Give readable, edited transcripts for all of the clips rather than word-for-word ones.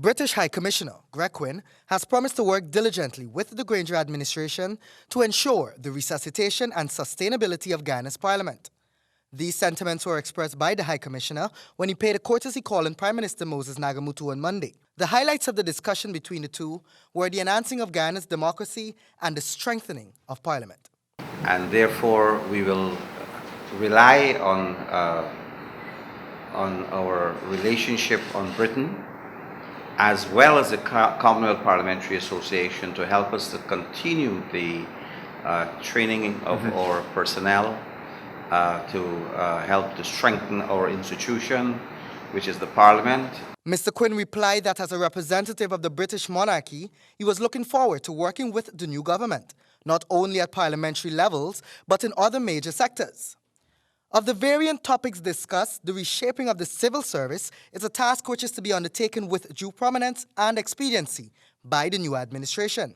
British High Commissioner Greg Quinn has promised to work diligently with the Granger administration to ensure the resuscitation and sustainability of Guyana's parliament. These sentiments were expressed by the High Commissioner when he paid a courtesy call on Prime Minister Moses Nagamootoo on Monday. The highlights of the discussion between the two were the enhancing of Guyana's democracy and the strengthening of parliament. And therefore we will rely on our relationship on Britain, as well as the Commonwealth Parliamentary Association, to help us to continue the training of our personnel, to help to strengthen our institution, which is the Parliament. Mr. Quinn replied that as a representative of the British monarchy, he was looking forward to working with the new government, not only at parliamentary levels, but in other major sectors. Of the variant topics discussed, the reshaping of the civil service is a task which is to be undertaken with due prominence and expediency by the new administration.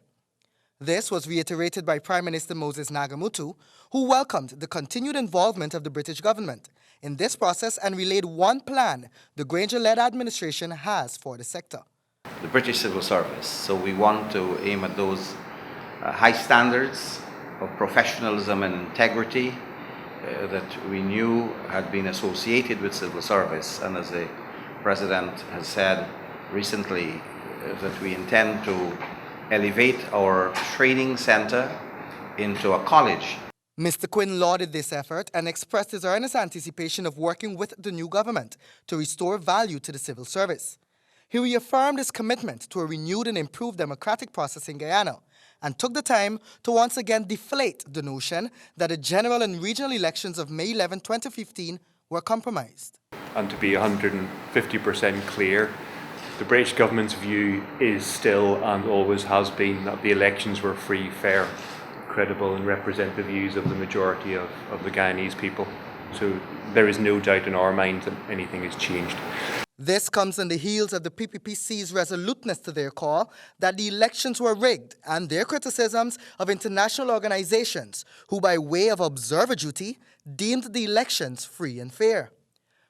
This was reiterated by Prime Minister Moses Nagamootoo, who welcomed the continued involvement of the British government in this process and relayed one plan the Granger-led administration has for the sector. The British civil service. So we want to aim at those high standards of professionalism and integrity that we knew had been associated with civil service, and as the President has said recently, that we intend to elevate our training center into a college. Mr. Quinn lauded this effort and expressed his earnest anticipation of working with the new government to restore value to the civil service. He reaffirmed his commitment to a renewed and improved democratic process in Guyana and took the time to once again deflate the notion that the general and regional elections of May 11, 2015 were compromised. And to be 150% clear, the British government's view is still and always has been that the elections were free, fair, credible and represent the views of the majority of the Guyanese people. So there is no doubt in our minds that anything has changed. This comes on the heels of the PPPC's resoluteness to their call that the elections were rigged and their criticisms of international organizations who, by way of observer duty, deemed the elections free and fair.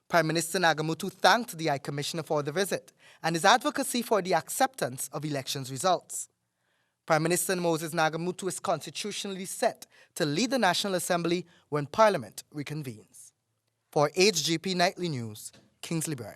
Prime Minister Nagamootoo thanked the High Commissioner for the visit and his advocacy for the acceptance of elections results. Prime Minister Moses Nagamootoo is constitutionally set to lead the National Assembly when Parliament reconvenes. For HGP Nightly News, Kingsley Byrne.